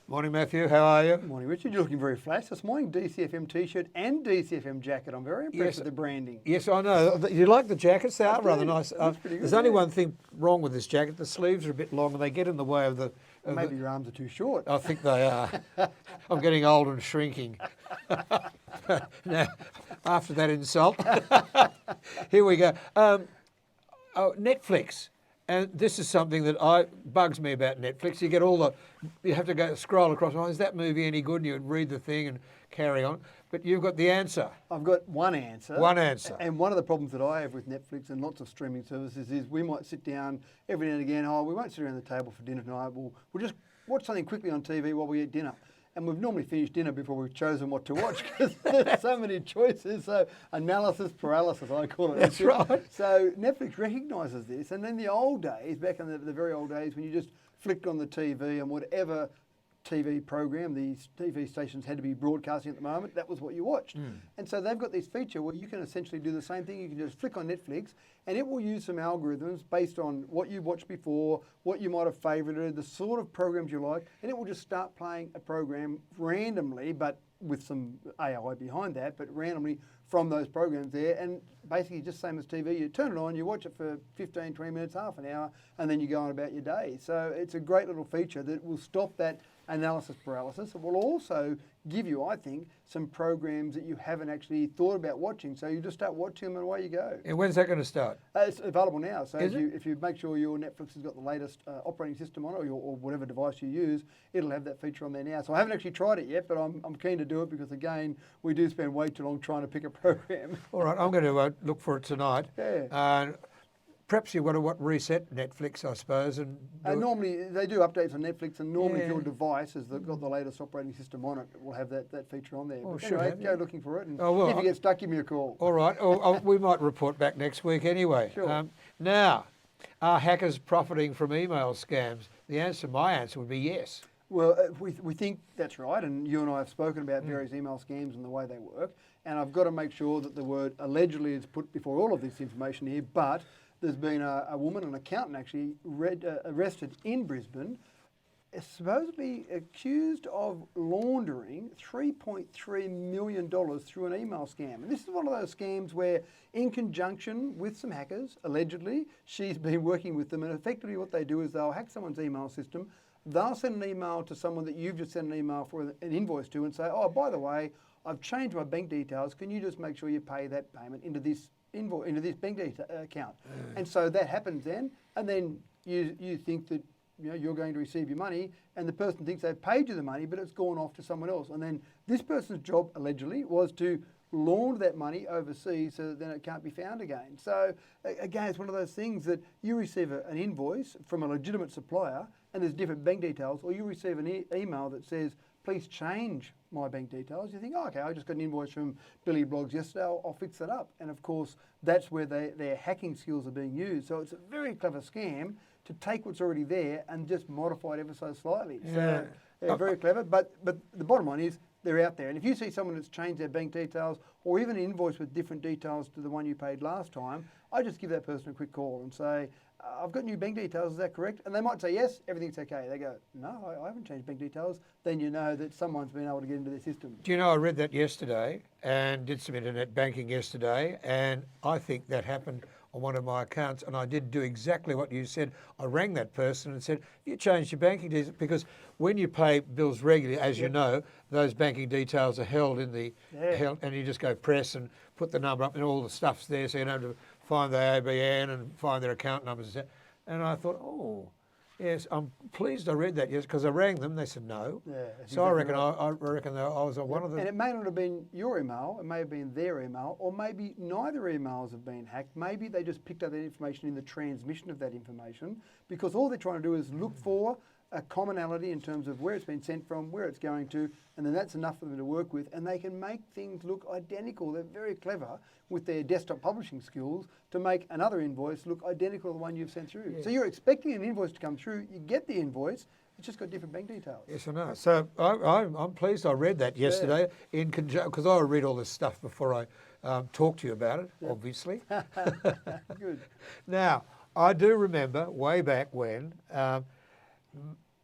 Morning, Matthew. How are you? Morning, Richard. You're looking very flash this morning. DCFM t-shirt and DCFM jacket. I'm very impressed with the branding. Yes, I know. You like the jackets? They are rather do. nice. It looks pretty good, There's only yeah. one thing wrong with this jacket. The sleeves are a bit long and they get in the way of the... Maybe your arms are too short. I think they are. I'm getting old and shrinking. Now, after that insult, here we go. Netflix. And this is something that bugs me about Netflix. You get you have to go scroll across. Oh, is that movie any good? And you read the thing and carry on. But you've got the answer. I've got one answer. One answer. And one of the problems that I have with Netflix and lots of streaming services is we might sit down every now and again. Oh, we won't sit around the table for dinner tonight. We'll just watch something quickly on TV while we eat dinner. And we've normally finished dinner before we've chosen what to watch because there's so many choices. So analysis paralysis, I call it. That's right. So Netflix recognises this. And in the old days, back in the very old days, when you just flicked on the TV and whatever TV program these TV stations had to be broadcasting at the moment, that was what you watched. And so they've got this feature where you can essentially do the same thing. You can just flick on Netflix and it will use some algorithms based on what you've watched before, what you might have favorited, the sort of programs you like, and it will just start playing a program randomly, but with some AI behind that, but randomly from those programs there. And basically just same as TV, you turn it on, you watch it for 15, 20 minutes, half an hour, and then you go on about your day. So it's a great little feature that will stop that analysis paralysis. It will also give you, I think, some programs that you haven't actually thought about watching. So you just start watching them and away you go. And when's that going to start? It's available now. So Is if you make sure your Netflix has got the latest operating system on it or whatever device you use, it'll have that feature on there now. So I haven't actually tried it yet, but I'm keen to do it because, again, we do spend way too long trying to pick a program. All right, I'm going to look for it tonight. Yeah. Perhaps you've got to reset Netflix, I suppose. And normally they do updates on Netflix, and normally if Yeah. your device has got the latest operating system on it, it will have that feature on there. Oh, But should anyway, have, go yeah. looking for it, and Oh, well, if you get stuck, give me a call. All right, we might report back next week anyway. Sure. Now, are hackers profiting from email scams? My answer would be yes. Well, we think that's right, and you and I have spoken about various email scams and the way they work, and I've got to make sure that the word allegedly is put before all of this information here, but there's been a woman, an accountant actually, arrested in Brisbane, supposedly accused of laundering $3.3 million through an email scam. And this is one of those scams where, in conjunction with some hackers, allegedly, she's been working with them, and effectively what they do is they'll hack someone's email system. They'll send an email to someone that you've just sent an email for an invoice to and say, oh, by the way, I've changed my bank details. Can you just make sure you pay that payment into this bank account? And so that happens then, and then you think that you're going to receive your money, and the person thinks they've paid you the money, but it's gone off to someone else. And then this person's job, allegedly, was to launder that money overseas so that then it can't be found again. So again, it's one of those things that you receive an invoice from a legitimate supplier and there's different bank details, or you receive an email that says, please change my bank details. You think, oh, okay, I just got an invoice from Billy Blogs yesterday, I'll fix it up. And of course, that's where their hacking skills are being used. So it's a very clever scam to take what's already there and just modify it ever so slightly. Yeah. So very clever, but the bottom line is they're out there. And if you see someone that's changed their bank details or even an invoice with different details to the one you paid last time, I just give that person a quick call and say, I've got new bank details, is that correct? And they might say, yes, everything's okay. They go, no, I haven't changed bank details. Then you know that someone's been able to get into their system. Do you know, I read that yesterday and did some internet banking yesterday, and I think that happened on one of my accounts, and I did do exactly what you said. I rang that person and said, you changed your banking details, because when you pay bills regularly, as you know, those banking details are held in the, and you just go press and put the number up and all the stuff's there, so you don't have to find the ABN and find their account numbers. And I thought, oh, yes, I'm pleased I read that, yes, because I rang them, they said no. Yeah, so exactly I reckon I was on one of them. And it may not have been your email, it may have been their email, or maybe neither emails have been hacked. Maybe they just picked up that information in the transmission of that information, because all they're trying to do is look for a commonality in terms of where it's been sent from, where it's going to, and then that's enough for them to work with, and they can make things look identical. They're very clever with their desktop publishing skills to make another invoice look identical to the one you've sent through. So you're expecting an invoice to come through, you get the invoice, it's just got different bank details. Yes, I know. So I'm pleased I read that yesterday in conjunction, because I read all this stuff before I talk to you about it, obviously. Good. Now, I do remember way back when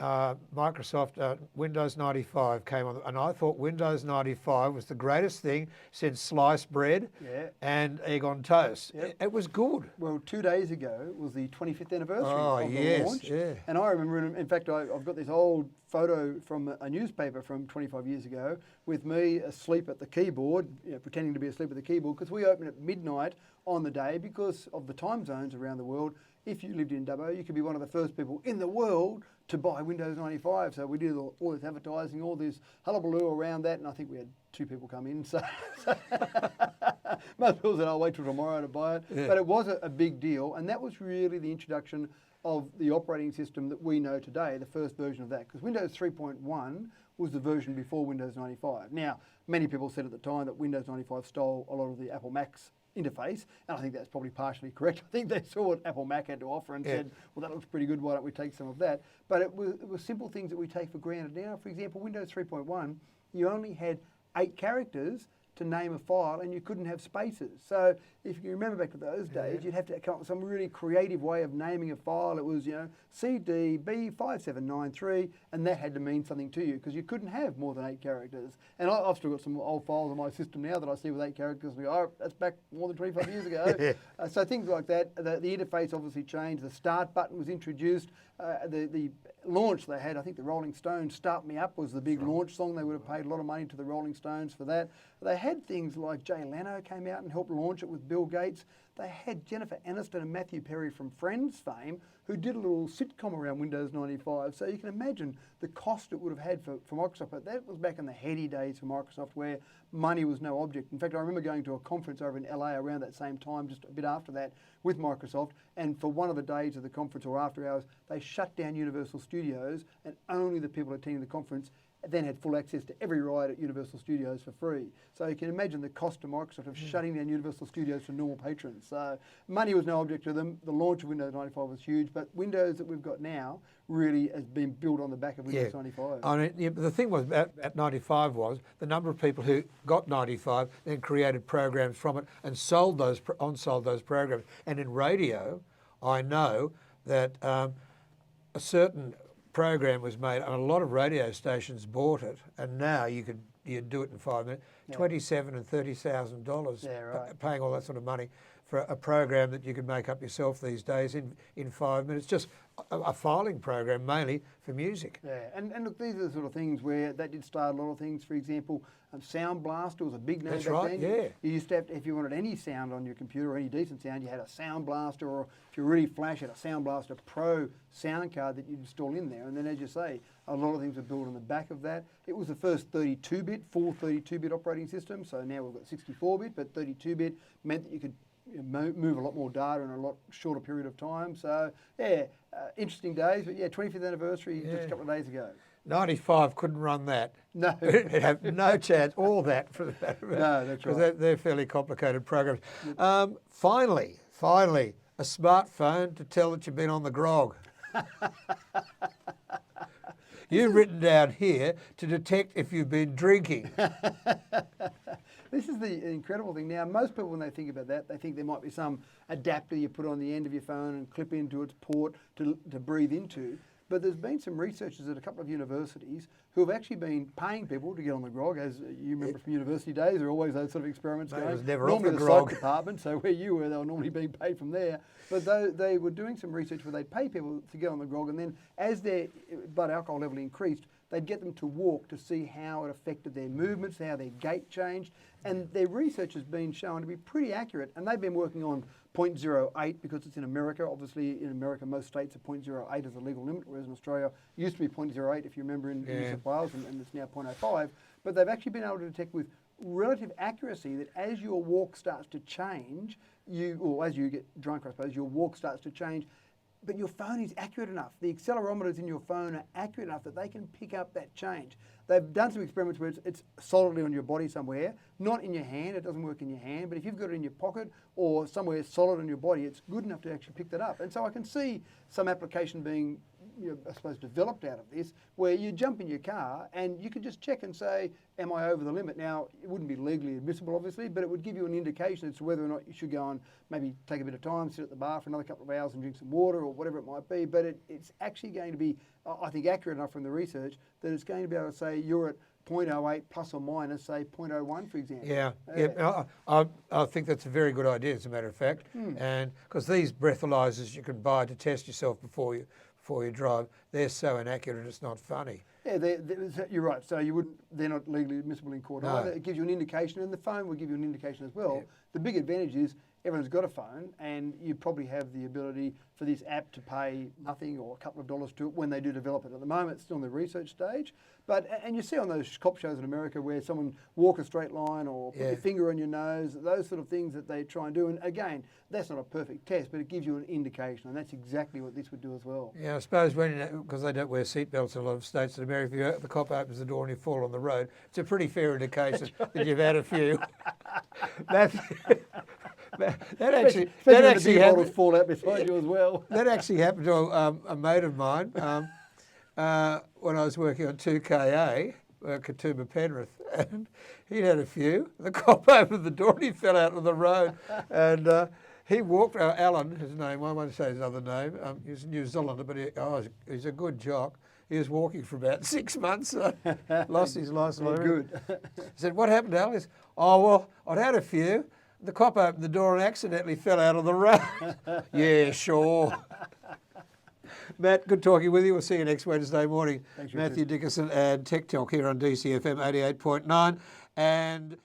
Microsoft Windows 95 came on, and I thought Windows 95 was the greatest thing since sliced bread and egg on toast. Yep. It was good. Well, 2 days ago was the 25th anniversary of the yes, launch. yeah. And I remember, in fact, I've got this old photo from a newspaper from 25 years ago with me asleep at the keyboard, pretending to be asleep at the keyboard, because we opened at midnight on the day because of the time zones around the world. If you lived in Dubbo, you could be one of the first people in the world to buy Windows 95. So we did all this advertising, all this hullabaloo around that, and I think we had 2 people come in. So most people said, I'll wait till tomorrow to buy it. Yeah. But it was a big deal, and that was really the introduction of the operating system that we know today, the first version of that, because Windows 3.1 was the version before Windows 95. Now, many people said at the time that Windows 95 stole a lot of the Apple Mac's interface, and I think that's probably partially correct. I think they saw what Apple Mac had to offer and said, well, that looks pretty good, why don't we take some of that? But it was simple things that we take for granted now. For example, Windows 3.1, you only had 8 characters to name a file, and you couldn't have spaces. So if you remember back to those days, you'd have to come up with some really creative way of naming a file. It was, CDB5793, and that had to mean something to you because you couldn't have more than 8 characters. And I've still got some old files on my system now that I see with 8 characters and go, oh, that's back more than 25 years ago. So things like that. The interface obviously changed. The start button was introduced. The launch they had, I think the Rolling Stones, Start Me Up was the big launch song. They would have paid a lot of money to the Rolling Stones for that. They had things like Jay Leno came out and helped launch it with Bill Gates. They had Jennifer Aniston and Matthew Perry from Friends fame who did a little sitcom around Windows 95. So you can imagine the cost it would have had for Microsoft. But that was back in the heady days for Microsoft where money was no object. In fact, I remember going to a conference over in LA around that same time, just a bit after that, with Microsoft. And for one of the days of the conference or after hours, they shut down Universal Studios and only the people attending the conference then had full access to every ride at Universal Studios for free. So you can imagine the cost to Microsoft of shutting down Universal Studios for normal patrons. So money was no object to them. The launch of Windows 95 was huge, but Windows that we've got now really has been built on the back of Windows 95. I mean, the thing was at 95 was the number of people who got 95 then created programs from it and sold those programs. And in radio, I know that a certain program was made and a lot of radio stations bought it, and now you'd do it in 5 minutes. $27,000 and $30,000 paying all that sort of money for a program that you could make up yourself these days in 5 minutes. Just a filing program mainly for music. Yeah, and look, these are the sort of things where that did start a lot of things. For example, Sound Blaster was a big name back then. Yeah. You used to have, if you wanted any sound on your computer or any decent sound, you had a Sound Blaster, or if you're really flash, you had a Sound Blaster Pro sound card that you'd install in there. And then, as you say, a lot of things were built on the back of that. It was the first 32-bit, full 32-bit operating system. So now we've got 64-bit, but 32-bit meant that you could move a lot more data in a lot shorter period of time. So, interesting days. But, 25th anniversary just a couple of days ago. 95 couldn't run that. No. It'd have no chance. All that for the matter of it. No, that's right. Because they're fairly complicated programs. Finally, a smartphone to tell that you've been on the grog. You've written down here to detect if you've been drinking. This is the incredible thing. Now, most people, when they think about that, they think there might be some adapter you put on the end of your phone and clip into its port to breathe into. But there's been some researchers at a couple of universities who have actually been paying people to get on the grog. As you remember from university days, there are always those sort of experiments going. It was never normally off the the grog. psych department, so where you were, they were normally being paid from there. But they were doing some research where they'd pay people to get on the grog, and then as their blood alcohol level increased, they'd get them to walk to see how it affected their movements, how their gait changed. And their research has been shown to be pretty accurate. And they've been working on 0.08 because it's in America. Obviously, in America, most states are 0.08 as a legal limit, whereas in Australia, it used to be 0.08 if you remember in New South Wales, and it's now 0.05. But they've actually been able to detect with relative accuracy that as your walk starts to change, or as you get drunk, I suppose, your walk starts to change. But your phone is accurate enough. The accelerometers in your phone are accurate enough that they can pick up that change. They've done some experiments where it's solidly on your body somewhere, not in your hand. It doesn't work in your hand. But if you've got it in your pocket or somewhere solid on your body, it's good enough to actually pick that up. And so I can see some application being I suppose, developed out of this, where you jump in your car and you can just check and say, am I over the limit? Now, it wouldn't be legally admissible, obviously, but it would give you an indication as to whether or not you should go and maybe take a bit of time, sit at the bar for another couple of hours and drink some water or whatever it might be. But it's actually going to be, I think, accurate enough from the research that it's going to be able to say you're at 0.08 plus or minus, say, 0.01, for example. Yeah, I think that's a very good idea, as a matter of fact. And because these breathalyzers you can buy to test yourself before you drive, they're so inaccurate it's not funny. Yeah, you're right. So they're not legally admissible in court No. either. It gives you an indication, and the phone will give you an indication as well. Yeah. The big advantage is everyone's got a phone, and you probably have the ability for this app to pay nothing or a couple of dollars to it when they do develop it. At the moment, it's still in the research stage. And you see on those cop shows in America where someone walk a straight line or put Yeah. your finger on your nose, those sort of things that they try and do. And again, that's not a perfect test, but it gives you an indication, and that's exactly what this would do as well. Yeah, I suppose because they don't wear seatbelts in a lot of states in America, if the cop opens the door and you fall on the road, it's a pretty fair indication that you've had a few. that Especially actually when the beer happened. bottles fall out beside you as well. That actually happened to a mate of mine when I was working on 2KA, Katoomba Penrith, and he'd had a few. The cop opened the door and he fell out on the road, and he walked. Alan, his name, I won't say his other name. He's a New Zealander, but he's a good jock. He was walking for about 6 months, lost his license. Good. He said, "What happened, Al?" He said, "Oh, well, I'd had a few. The cop opened the door and accidentally fell out on the road." Yeah, sure. Matt, good talking with you. We'll see you next Wednesday morning. Thanks, Matthew Dickerson and Tech Talk here on DCFM 88.9. And